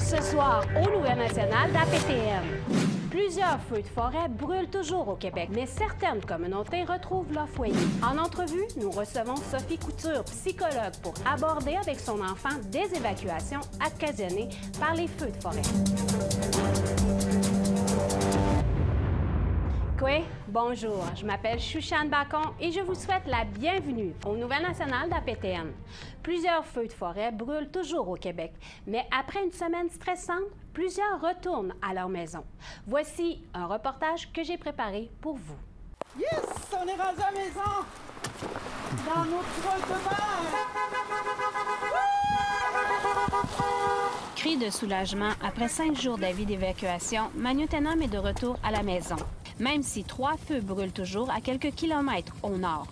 Ce soir, aux Nouvelles nationales d'APTN. Plusieurs feux de forêt brûlent toujours au Québec, mais certaines communautés retrouvent leur foyer. En entrevue, nous recevons Sophie Couture, psychologue, pour aborder avec son enfant des évacuations occasionnées par les feux de forêt. Oui, bonjour, je m'appelle Chouchane Bacon et je vous souhaite la bienvenue aux Nouvelles nationales d'APTN. Plusieurs feux de forêt brûlent toujours au Québec, mais après une semaine stressante, plusieurs retournent à leur maison. Voici un reportage que j'ai préparé pour vous. Yes! On est rendu à la maison! Dans nos petits de mer! Cri de soulagement, après 5 jours d'avis d'évacuation, Magnotenam est de retour à la maison. Même si 3 feux brûlent toujours à quelques kilomètres au nord.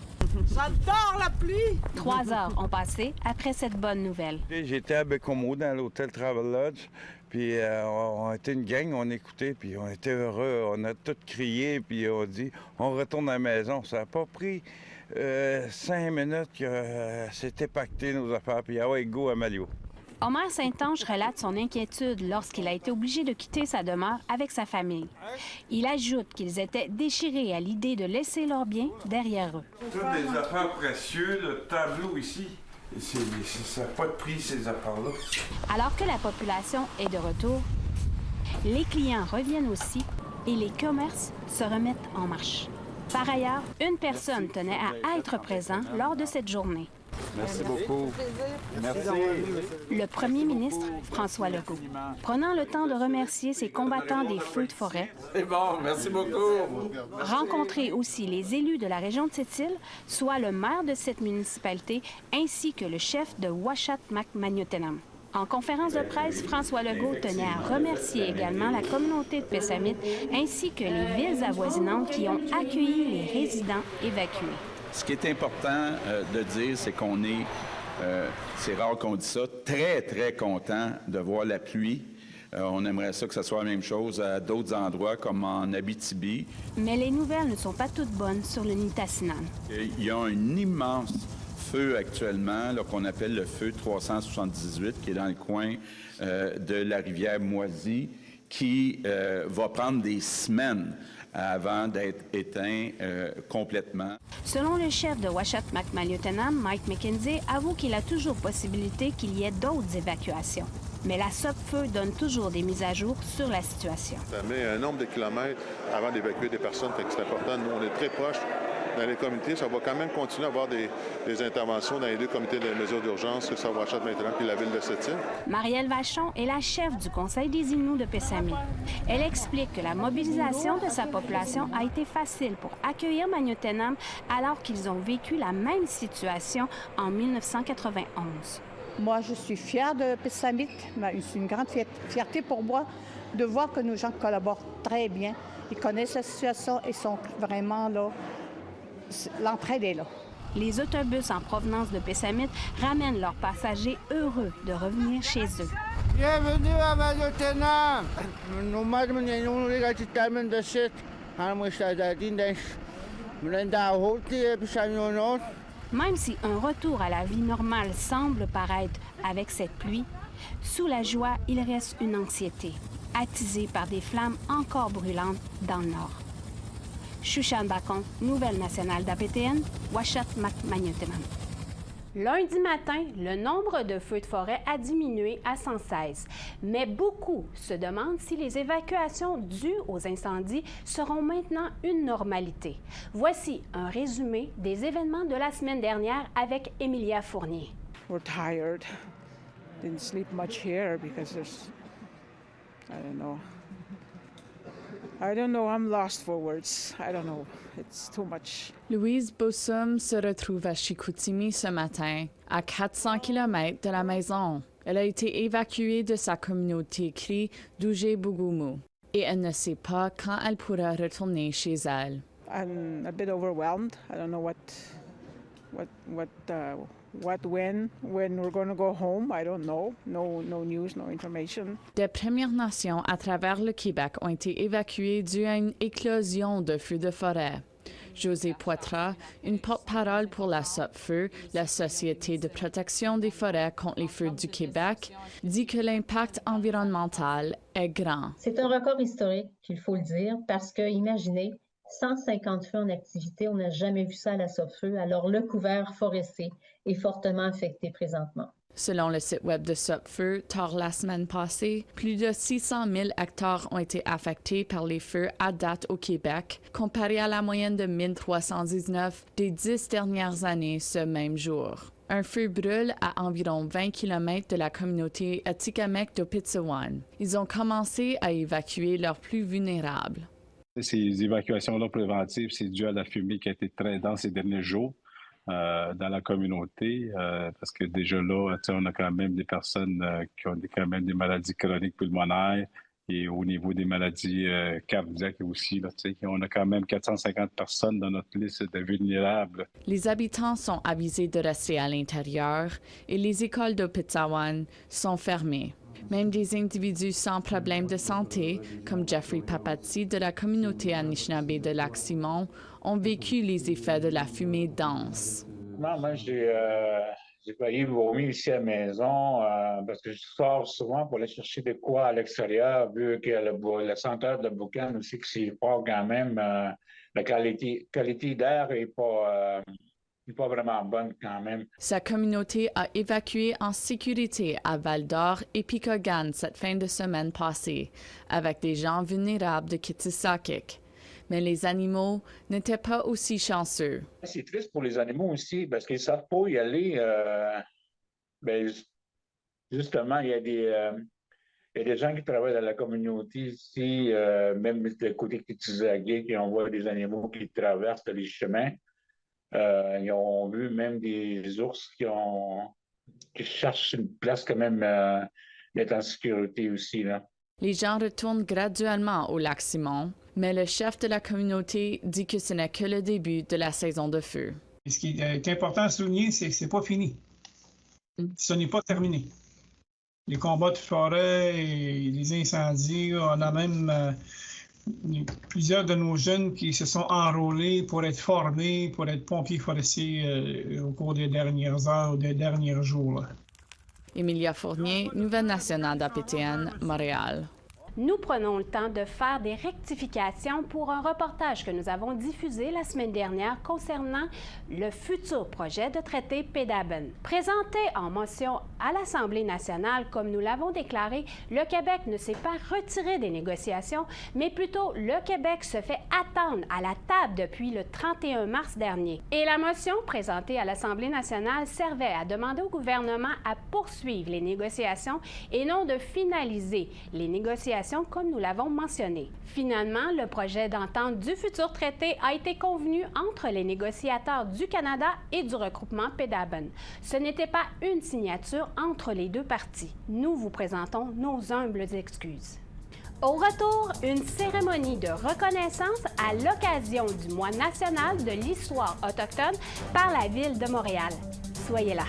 J'adore la pluie! 3 heures ont passé après cette bonne nouvelle. J'étais à Bécomo dans l'hôtel Travel Lodge, puis on était une gang, on écoutait, puis on était heureux. On a tous crié, puis on dit on retourne à la maison. Ça n'a pas pris 5 minutes que c'était pacté nos affaires, puis ah ouais, go à Malio. Omer Saint-Onge relate son inquiétude lorsqu'il a été obligé de quitter sa demeure avec sa famille. Il ajoute qu'ils étaient déchirés à l'idée de laisser leurs biens derrière eux. Toutes les affaires précieuses, le tableau ici, ça n'a pas de prix, ces affaires-là. Alors que la population est de retour, les clients reviennent aussi et les commerces se remettent en marche. Par ailleurs, une personne tenait à être présent lors de cette journée. Merci beaucoup. Merci. Le premier ministre, François Legault, prenant le temps de remercier ses combattants des feux de forêt. C'est bon, merci beaucoup. Rencontrer aussi les élus de la région de Sept-Îles, soit le maire de cette municipalité, ainsi que le chef de Ouachita-Magnotenam. En conférence de presse, François Legault tenait à remercier également la communauté de Pessamit, ainsi que les villes avoisinantes qui ont accueilli les résidents évacués. Ce qui est important de dire, c'est qu'on est, c'est rare qu'on dit ça, très, très content de voir la pluie. On aimerait ça que ce soit la même chose à d'autres endroits, comme en Abitibi. Mais les nouvelles ne sont pas toutes bonnes sur le Nitassinan. Il y a un immense feu actuellement, là, qu'on appelle le feu 378, qui est dans le coin de la rivière Moisy, qui va prendre des semaines avant d'être éteint complètement. Selon le chef de Ouachita-Magnotenam, Mike McKenzie, avoue qu'il a toujours possibilité qu'il y ait d'autres évacuations. Mais la SOPFEU donne toujours des mises à jour sur la situation. Ça met un nombre de kilomètres avant d'évacuer des personnes, fait que c'est important. Nous, on est très proches dans les comités. Ça va quand même continuer à avoir des interventions dans les 2 comités de mesures d'urgence, que ce soit Ouachita-Magnotenam puis la ville de Sept-Îles. Marielle Vachon est la chef du Conseil des Inuits de Pessamit. Elle explique que la mobilisation de sa population a été facile pour accueillir Magnotenam alors qu'ils ont vécu la même situation en 1991. Moi, je suis fière de Pessamit. C'est une grande fierté pour moi de voir que nos gens collaborent très bien. Ils connaissent la situation et sont vraiment là. L'entraide est là. Les autobus en provenance de Pessamit ramènent leurs passagers heureux de revenir chez eux. Bienvenue à Magnotenam! Même si un retour à la vie normale semble paraître avec cette pluie, sous la joie, il reste une anxiété, attisée par des flammes encore brûlantes dans le nord. Chouchane Bacon, Nouvelle nationale d'APTN, Ouachita-Magnotenam. Lundi matin, le nombre de feux de forêt a diminué à 116, mais beaucoup se demandent si les évacuations dues aux incendies seront maintenant une normalité. Voici un résumé des événements de la semaine dernière avec Emilia Fournier. We're tired. Didn't sleep much here because there's, I don't know, I'm lost for words. I don't know, it's too much. Louise Bossum se retrouve à Chicoutimi ce matin, à 400 km de la maison. Elle a été évacuée de sa communauté crie d'Oujé-Bougoumou et elle ne sait pas quand elle pourra retourner chez elle. I'm a bit overwhelmed. I don't know when we're going to go home. I don't know. No news, no information. Des Premières Nations à travers le Québec ont été évacuées dû à une éclosion de feux de forêt. José Poitras, une porte-parole pour la SOPFEU, la Société de protection des forêts contre les feux du Québec, dit que l'impact environnemental est grand. C'est un record historique, il faut le dire, parce que, imaginez, 150 feux en activité, on n'a jamais vu ça à la SOPFEU, alors le couvert forestier est fortement affecté présentement. Selon le site web de SOPFEU, tard la semaine passée, plus de 600 000 hectares ont été affectés par les feux à date au Québec, comparé à la moyenne de 1319 des 10 dernières années ce même jour. Un feu brûle à environ 20 km de la communauté Atikamekw d'Opitsawan. Ils ont commencé à évacuer leurs plus vulnérables. Ces évacuations-là préventives, c'est dû à la fumée qui a été très dense ces derniers jours. Dans la communauté, parce que déjà là, on a quand même des personnes qui ont quand même des maladies chroniques pulmonaires et au niveau des maladies cardiaques aussi. Là, on a quand même 450 personnes dans notre liste de vulnérables. Les habitants sont avisés de rester à l'intérieur et les écoles d'Opitsawan sont fermées. Même des individus sans problème de santé, comme Jeffrey Papatsi de la communauté Anishinaabe de Lac-Simon, ont vécu les effets de la fumée dense. Moi, j'ai failli vomir ici à la maison parce que je sors souvent pour aller chercher de quoi à l'extérieur, vu que le senteur de boucan aussi, que c'est fort quand même, la qualité d'air n'est pas vraiment bonne quand même. Sa communauté a évacué en sécurité à Val-d'Or et Picogan cette fin de semaine passée, avec des gens vulnérables de Kitsisakik. Mais les animaux n'étaient pas aussi chanceux. C'est triste pour les animaux aussi, parce qu'ils ne savent pas y aller. Justement, il y a des gens qui travaillent dans la communauté ici, même de côté Kitsisakik, qui envoient des animaux qui traversent les chemins. Ils ont vu même des ours qui cherchent une place quand même d'être en sécurité aussi, là. Les gens retournent graduellement au lac Simon, mais le chef de la communauté dit que ce n'est que le début de la saison de feu. Et ce qui est important à souligner, c'est que ce n'est pas fini. Ce n'est pas terminé. Les combats de forêt et les incendies, on a même plusieurs de nos jeunes qui se sont enrôlés pour être formés, pour être pompiers forestiers au cours des dernières heures ou des derniers jours. Là. Emilia Fournier, Nouvelle nationale d'APTN, Montréal. Nous prenons le temps de faire des rectifications pour un reportage que nous avons diffusé la semaine dernière concernant le futur projet de traité PEDABN. Présenté en motion à l'Assemblée nationale, comme nous l'avons déclaré, le Québec ne s'est pas retiré des négociations, mais plutôt le Québec se fait attendre à la table depuis le 31 mars dernier. Et la motion présentée à l'Assemblée nationale servait à demander au gouvernement à poursuivre les négociations et non de finaliser les négociations comme nous l'avons mentionné. Finalement, le projet d'entente du futur traité a été convenu entre les négociateurs du Canada et du regroupement PEDABN. Ce n'était pas une signature entre les deux parties. Nous vous présentons nos humbles excuses. Au retour, une cérémonie de reconnaissance à l'occasion du mois national de l'histoire autochtone par la Ville de Montréal. Soyez là.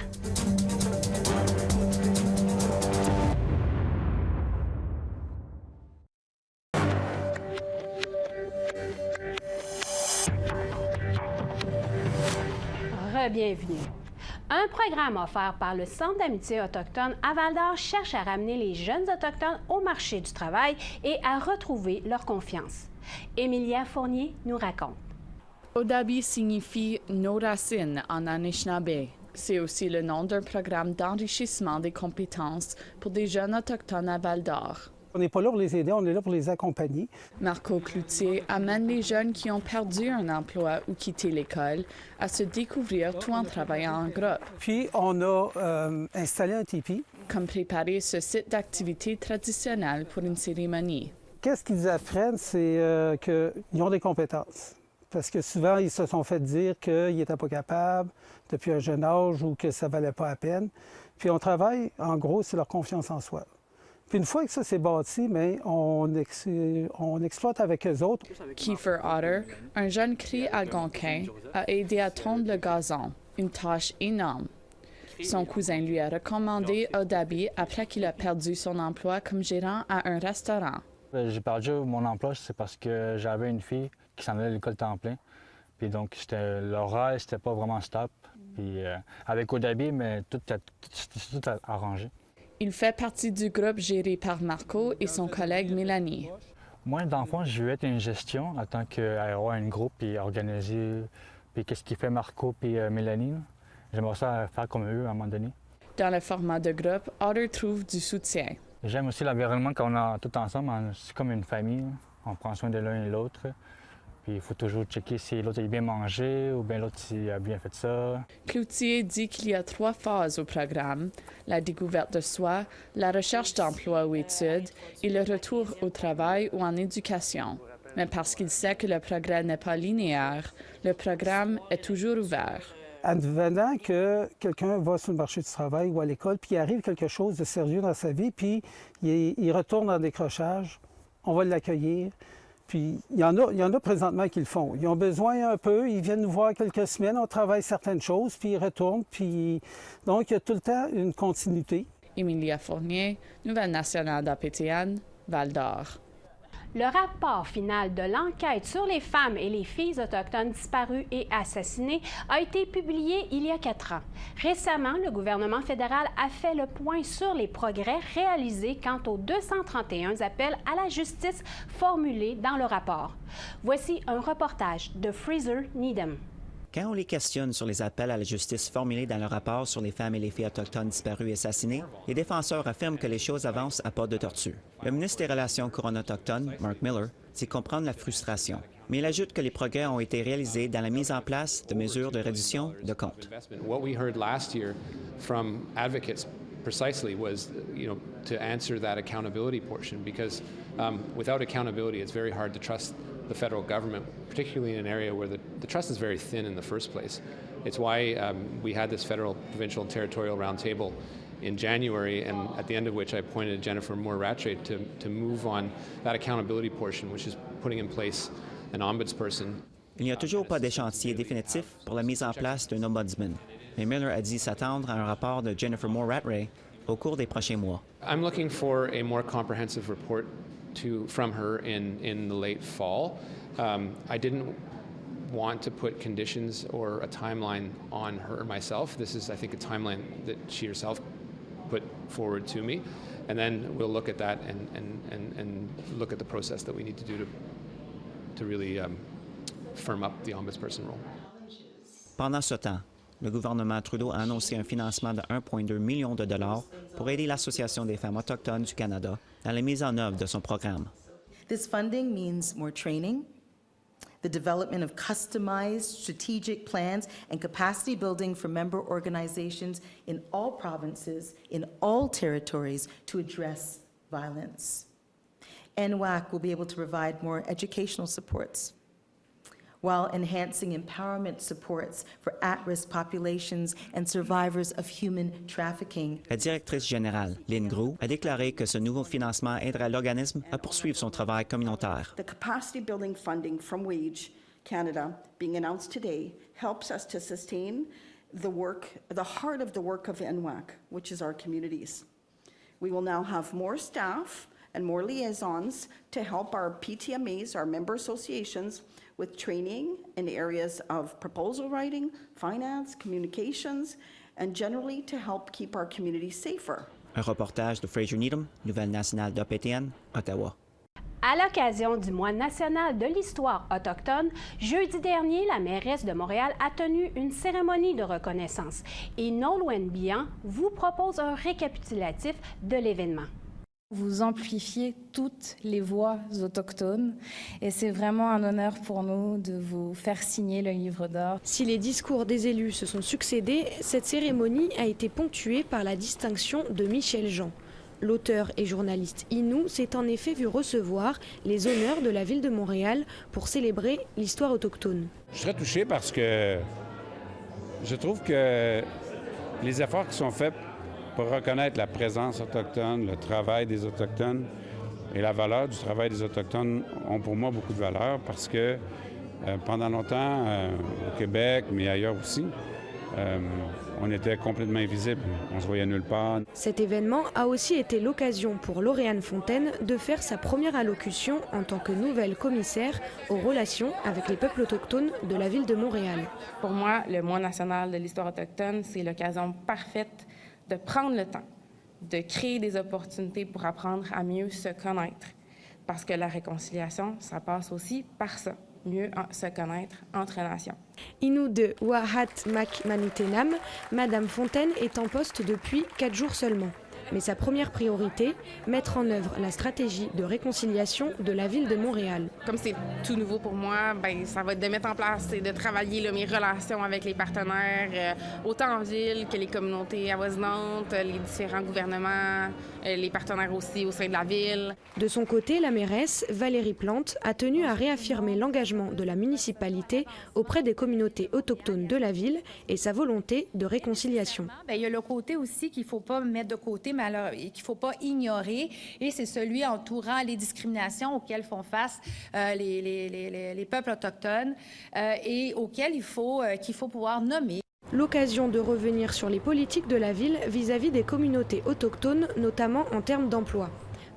Bienvenue. Un programme offert par le Centre d'amitié autochtone à Val-d'Or cherche à ramener les jeunes autochtones au marché du travail et à retrouver leur confiance. Emilia Fournier nous raconte. Odabi signifie « nos racines » en Anishinaabe. C'est aussi le nom d'un programme d'enrichissement des compétences pour des jeunes autochtones à Val-d'Or. On n'est pas là pour les aider, on est là pour les accompagner. Marco Cloutier amène les jeunes qui ont perdu un emploi ou quitté l'école à se découvrir tout en travaillant en groupe. Puis, on a installé un tipi. Comme préparer ce site d'activité traditionnelle pour une cérémonie. Qu'est-ce qu'ils apprennent, c'est qu'ils ont des compétences. Parce que souvent, ils se sont fait dire qu'ils n'étaient pas capables depuis un jeune âge ou que ça ne valait pas la peine. Puis on travaille, en gros, c'est leur confiance en soi. Puis une fois que ça s'est bâti, mais on exploite avec eux autres. Kiefer Otter, un jeune cri algonquin, a aidé à tondre le gazon, une tâche énorme. Son cousin lui a recommandé Odabi après qu'il a perdu son emploi comme gérant à un restaurant. J'ai perdu mon emploi, c'est parce que j'avais une fille qui s'en allait à l'école temps plein. Puis donc, l'oral, c'était pas vraiment stable. Puis avec Odabi, mais tout arrangé. Il fait partie du groupe géré par Marco et son collègue Mélanie. Moi, dans le fond, je veux être une gestion en tant qu'avoir un groupe et organiser. Puis qu'est-ce qui fait Marco et Mélanie? J'aimerais ça faire comme eux à un moment donné. Dans le format de groupe, Otter trouve du soutien. J'aime aussi l'environnement quand on est tout ensemble. C'est comme une famille. On prend soin de l'un et l'autre. Puis il faut toujours checker si l'autre a bien mangé ou bien l'autre a bien fait ça. Cloutier dit qu'il y a 3 phases au programme: la découverte de soi, la recherche d'emploi ou études et le retour au travail ou en éducation. Mais parce qu'il sait que le progrès n'est pas linéaire, le programme est toujours ouvert. Advenant que quelqu'un va sur le marché du travail ou à l'école, puis il arrive quelque chose de sérieux dans sa vie, puis il retourne en décrochage, on va l'accueillir. Puis il y en a présentement qui le font. Ils ont besoin un peu, ils viennent nous voir quelques semaines, on travaille certaines choses, puis ils retournent. Puis donc il y a tout le temps une continuité. Emilia Fournier, Nouvelle nationale d'APTN, Val-d'Or. Le rapport final de l'enquête sur les femmes et les filles autochtones disparues et assassinées a été publié il y a 4 ans. Récemment, le gouvernement fédéral a fait le point sur les progrès réalisés quant aux 231 appels à la justice formulés dans le rapport. Voici un reportage de Fraser Needham. Quand on les questionne sur les appels à la justice formulés dans le rapport sur les femmes et les filles autochtones disparues et assassinées, les défenseurs affirment que les choses avancent à pas de tortue. Le ministre des Relations couronnes-autochtones, Mark Miller, dit comprendre la frustration, mais il ajoute que les progrès ont été réalisés dans la mise en place de mesures de réduction de comptes. Precisely was, to answer that accountability portion, because without accountability, it's very hard to trust the federal government, particularly in an area where the trust is very thin in the first place. It's why we had this federal, provincial, and territorial roundtable in January, and at the end of which I appointed Jennifer Moore-Rattray to move on that accountability portion, which is putting in place an ombudsperson. Il n'y a toujours pas d'échéancier définitif pour la mise en place d'un ombudsman, mais Miller a dit s'attendre à un rapport de Jennifer Moore-Rattray au cours des prochains mois. I'm looking for a more comprehensive report from her in the late fall. I didn't want to put conditions or a timeline on her myself. This is, I think, a timeline that she herself put forward to me, and then we'll look at that and look at the process that we need to do to really firm up the ombudsperson role. Pendant ce temps, le gouvernement Trudeau a annoncé un financement de 1,2 million de dollars pour aider l'Association des femmes autochtones du Canada dans la mise en œuvre de son programme. This funding means more training, the development of customized strategic plans and capacity building for member organizations in all provinces, in all territories to address violence. NWAC will be able to provide more educational supports, while enhancing empowerment supports for at-risk populations and survivors of human trafficking. La directrice générale, Lynn Groux, a déclaré que ce nouveau financement aidera l'organisme à poursuivre son travail communautaire. The capacity building funding from WAGE Canada being announced today helps us to sustain the work, the heart of the work of NWAC, which is our communities. We will now have more staff and more liaisons to help our PTMAs, our member associations, with training in areas of proposal writing, finance, communications, and generally to help keep our communities safer. Un reportage de Fraser Needham, Nouvelle nationale d'APTN, Ottawa. À l'occasion du Mois national de l'histoire autochtone, jeudi dernier, la mairesse de Montréal a tenu une cérémonie de reconnaissance et Nolwenn Bihan vous propose un récapitulatif de l'événement. Vous amplifiez toutes les voix autochtones et c'est vraiment un honneur pour nous de vous faire signer le livre d'or. Si les discours des élus se sont succédés, cette cérémonie a été ponctuée par la distinction de Michel Jean. L'auteur et journaliste Innu s'est en effet vu recevoir les honneurs de la ville de Montréal pour célébrer l'histoire autochtone. Je suis très touché parce que je trouve que les efforts qui sont faits pour reconnaître la présence autochtone, le travail des Autochtones et la valeur du travail des Autochtones ont pour moi beaucoup de valeur parce que pendant longtemps, au Québec, mais ailleurs aussi, on était complètement invisible, on se voyait nulle part. Cet événement a aussi été l'occasion pour Lauriane Fontaine de faire sa première allocution en tant que nouvelle commissaire aux relations avec les peuples autochtones de la ville de Montréal. Pour moi, le mois national de l'histoire autochtone, c'est l'occasion parfaite de prendre le temps, de créer des opportunités pour apprendre à mieux se connaître. Parce que la réconciliation, ça passe aussi par ça. Mieux se connaître entre nations. Innu de Wahat Mak Manitenam, Madame Fontaine est en poste depuis 4 jours seulement. Mais sa première priorité, mettre en œuvre la stratégie de réconciliation de la ville de Montréal. Comme c'est tout nouveau pour moi, ça va être de mettre en place et de travailler mes relations avec les partenaires, autant en ville que les communautés avoisinantes, les différents gouvernements, les partenaires aussi au sein de la ville. De son côté, la mairesse, Valérie Plante, a tenu à réaffirmer l'engagement de la municipalité auprès des communautés autochtones de la ville et sa volonté de réconciliation. Il y a le côté aussi qu'il ne faut pas mettre de côté, mais qu'il ne faut pas ignorer, et c'est celui entourant les discriminations auxquelles font face les peuples autochtones et auxquels il faut pouvoir nommer. L'occasion de revenir sur les politiques de la ville vis-à-vis des communautés autochtones, notamment en termes d'emploi.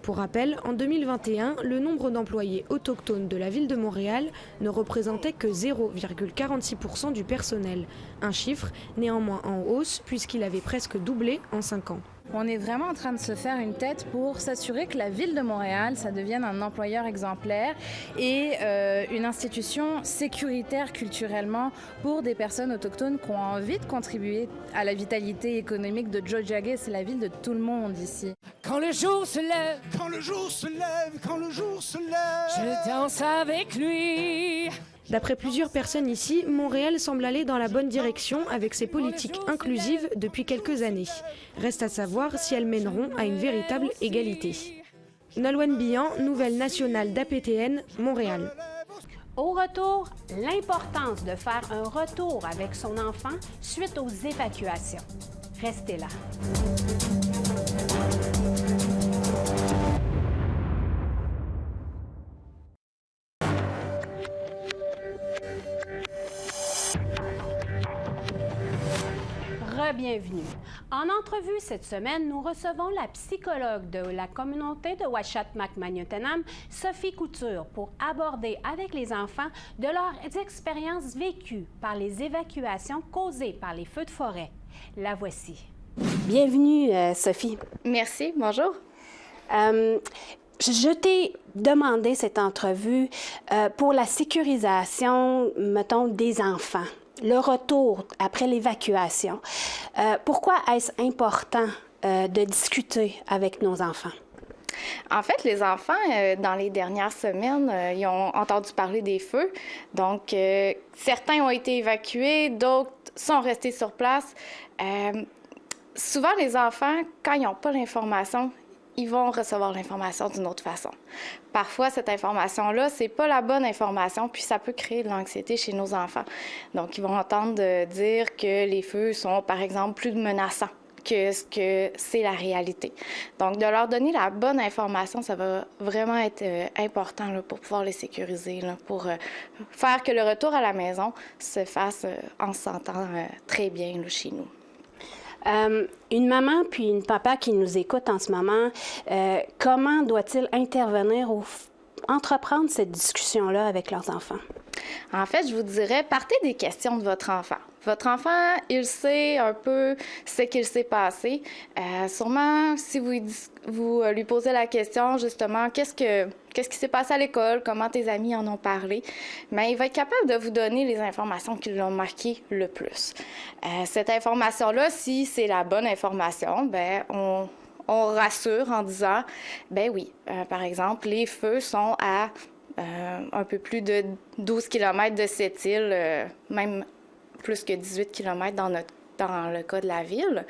Pour rappel, en 2021, le nombre d'employés autochtones de la ville de Montréal ne représentait que 0,46% du personnel. Un chiffre néanmoins en hausse puisqu'il avait presque doublé en 5 ans. On est vraiment en train de se faire une tête pour s'assurer que la ville de Montréal, ça devienne un employeur exemplaire et une institution sécuritaire culturellement pour des personnes autochtones qui ont envie de contribuer à la vitalité économique de Tiohtià:ke. C'est la ville de tout le monde ici. Quand le jour se lève, quand le jour se lève, quand le jour se lève, je danse avec lui. D'après plusieurs personnes ici, Montréal semble aller dans la bonne direction avec ses politiques inclusives depuis quelques années. Reste à savoir si elles mèneront à une véritable égalité. Nolwenn Billan, nouvelle nationale d'APTN, Montréal. Au retour, l'importance de faire un retour avec son enfant suite aux évacuations. Restez là. Bienvenue. En entrevue cette semaine, nous recevons la psychologue de la communauté de Uashat Mak Manitenam, Sophie Couture, pour aborder avec les enfants de leurs expériences vécues par les évacuations causées par les feux de forêt. La voici. Bienvenue, Sophie. Merci. Bonjour. Je t'ai demandé cette entrevue pour la sécurisation, mettons, des enfants. Le retour après l'évacuation. Pourquoi est-ce important de discuter avec nos enfants? En fait, les enfants, dans les dernières semaines, ils ont entendu parler des feux. Donc, certains ont été évacués, d'autres sont restés sur place. Souvent, les enfants, quand ils n'ont pas l'information, ils vont recevoir l'information d'une autre façon. Parfois, cette information-là, c'est pas la bonne information, puis ça peut créer de l'anxiété chez nos enfants. Donc, ils vont entendre dire que les feux sont, par exemple, plus menaçants que ce que c'est la réalité. Donc, de leur donner la bonne information, ça va vraiment être important là, pour pouvoir les sécuriser, là, pour faire que le retour à la maison se fasse en se sentant très bien là, chez nous. Une maman puis une papa qui nous écoute en ce moment, comment doit-il intervenir ou entreprendre cette discussion-là avec leurs enfants? En fait, je vous dirais, partez des questions de votre enfant. Votre enfant, il sait un peu ce qu'il s'est passé. Sûrement, si vous lui posez la question, justement, qu'est-ce qui s'est passé à l'école, comment tes amis en ont parlé, mais il va être capable de vous donner les informations qui l'ont marqué le plus. Cette information-là, si c'est la bonne information, ben on rassure en disant, ben oui, par exemple, les feux sont à un peu plus de 12 km de cette île, même plus que 18 km dans le cas de la ville,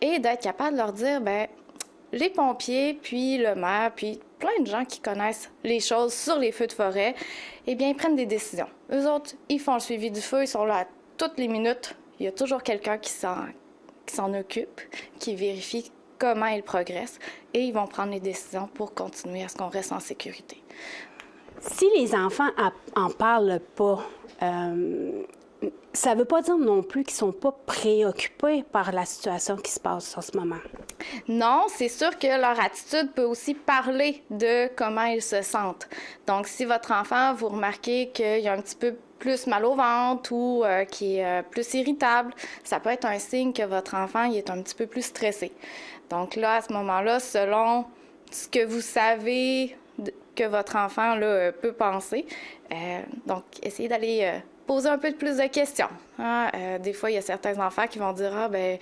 et d'être capable de leur dire, ben les pompiers, puis le maire, puis plein de gens qui connaissent les choses sur les feux de forêt, eh bien, ils prennent des décisions. Eux autres, ils font le suivi du feu, ils sont là toutes les minutes. Il y a toujours quelqu'un qui s'en occupe, qui vérifie comment ils progressent, et ils vont prendre les décisions pour continuer à ce qu'on reste en sécurité. Si les enfants en parlent pas, ça ne veut pas dire non plus qu'ils ne sont pas préoccupés par la situation qui se passe en ce moment. Non, c'est sûr que leur attitude peut aussi parler de comment ils se sentent. Donc, si votre enfant, vous remarquez qu'il y a un petit peu plus mal au ventre ou qui est plus irritable, ça peut être un signe que votre enfant il est un petit peu plus stressé. Donc là, à ce moment-là, selon ce que vous savez que votre enfant là, peut penser, donc essayez d'aller poser un peu plus de questions. Hein? Des fois, il y a certains enfants qui vont dire « Ah, ben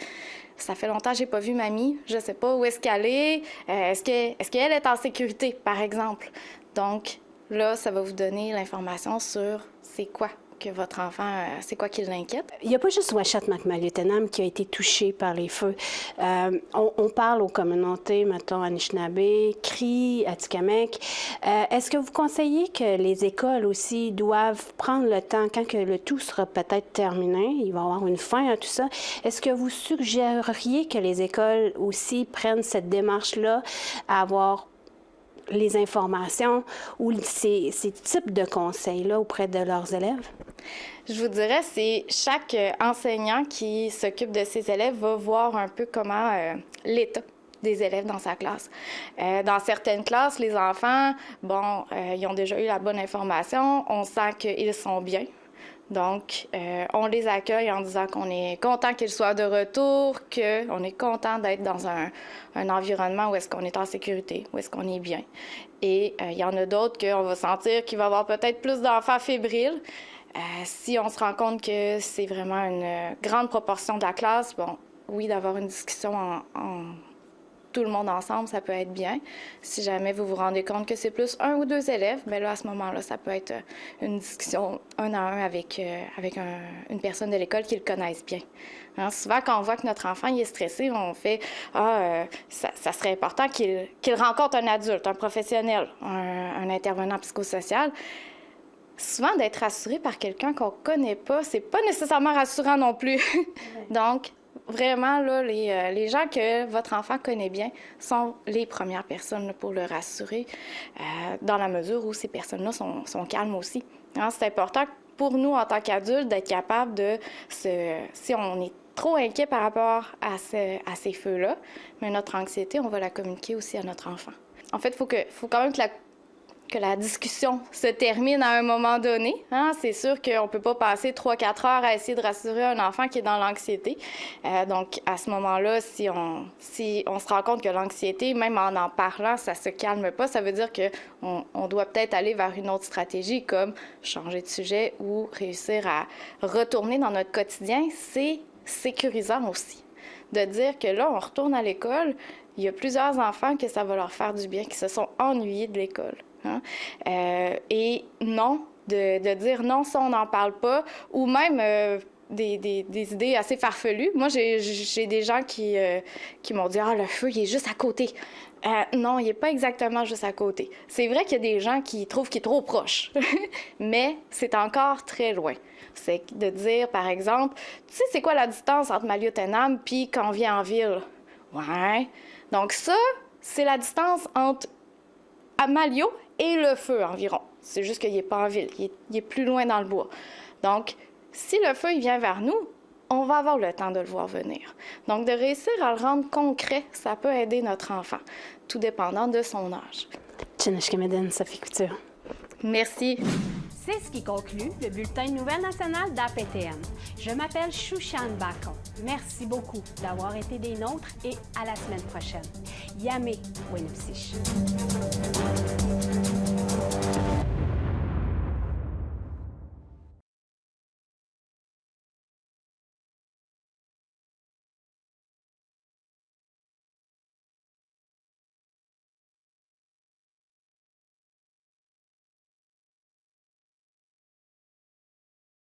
ça fait longtemps que j'ai pas vu mamie, je sais pas où est-ce qu'elle est, est-ce qu'elle est en sécurité, par exemple? » Donc là, ça va vous donner l'information sur c'est quoi que votre enfant, c'est quoi qui l'inquiète. Il n'y a pas juste Ouachette Macmillan-Utenam qui a été touché par les feux. On parle aux communautés, mettons, Anishinaabe, Cri, Atikamekw. Est-ce que vous conseillez que les écoles aussi doivent prendre le temps, quand que le tout sera peut-être terminé, il va y avoir une fin à tout ça, est-ce que vous suggéreriez que les écoles aussi prennent cette démarche-là à avoir les informations ou ces types de conseils-là auprès de leurs élèves? Je vous dirais, c'est chaque enseignant qui s'occupe de ses élèves va voir un peu comment l'état des élèves dans sa classe. Dans certaines classes, les enfants, ils ont déjà eu la bonne information, on sent qu'ils sont bien. Donc, on les accueille en disant qu'on est content qu'ils soient de retour, qu'on est content d'être dans un environnement où est-ce qu'on est en sécurité, où est-ce qu'on est bien. Et il y en a d'autres qu'on va sentir qu'il va y avoir peut-être plus d'enfants fébriles. Si on se rend compte que c'est vraiment une grande proportion de la classe, oui, d'avoir une discussion en tout le monde ensemble, ça peut être bien. Si jamais vous vous rendez compte que c'est plus 1 ou 2 élèves, bien là, à ce moment-là, ça peut être une discussion 1 à 1 avec une personne de l'école qui le connaisse bien. Hein, souvent, quand on voit que notre enfant il est stressé, on fait « ça serait important qu'il rencontre un adulte, un professionnel, un intervenant psychosocial ». Souvent, d'être rassuré par quelqu'un qu'on ne connaît pas, c'est pas nécessairement rassurant non plus. Donc, vraiment, là, les gens que votre enfant connaît bien sont les premières personnes là, pour le rassurer, dans la mesure où ces personnes-là sont calmes aussi. Hein, c'est important pour nous, en tant qu'adultes, d'être capable de si on est trop inquiet par rapport à ces feux-là, mais notre anxiété, on va la communiquer aussi à notre enfant. En fait, il faut quand même que la discussion se termine à un moment donné. Hein? C'est sûr qu'on ne peut pas passer 3-4 heures à essayer de rassurer un enfant qui est dans l'anxiété. Donc, à ce moment-là, si on se rend compte que l'anxiété, même en parlant, ça ne se calme pas, ça veut dire qu'on doit peut-être aller vers une autre stratégie, comme changer de sujet ou réussir à retourner dans notre quotidien. C'est sécurisant aussi. De dire que là, on retourne à l'école, il y a plusieurs enfants que ça va leur faire du bien, qui se sont ennuyés de l'école. Hein? Et non, de dire non, ça on n'en parle pas, ou même des idées assez farfelues. Moi, j'ai des gens qui m'ont dit « Ah, le feu, il est juste à côté ». Non, il n'est pas exactement juste à côté. C'est vrai qu'il y a des gens qui trouvent qu'il est trop proche, mais c'est encore très loin. C'est de dire, par exemple, tu sais, c'est quoi la distance entre Maliotenam puis quand on vient en ville? Ouais. Donc ça, c'est la distance entre Malio et le feu environ. C'est juste qu'il n'est pas en ville, il est plus loin dans le bois. Donc, si le feu il vient vers nous, on va avoir le temps de le voir venir. Donc, de réussir à le rendre concret, ça peut aider notre enfant, tout dépendant de son âge. Tchinishkemeden, Sophie Couture. Merci. C'est ce qui conclut le bulletin Nouvelles nationales d'APTN. Je m'appelle Shushan Bacon. Merci beaucoup d'avoir été des nôtres et à la semaine prochaine. Yamé Wenupsich.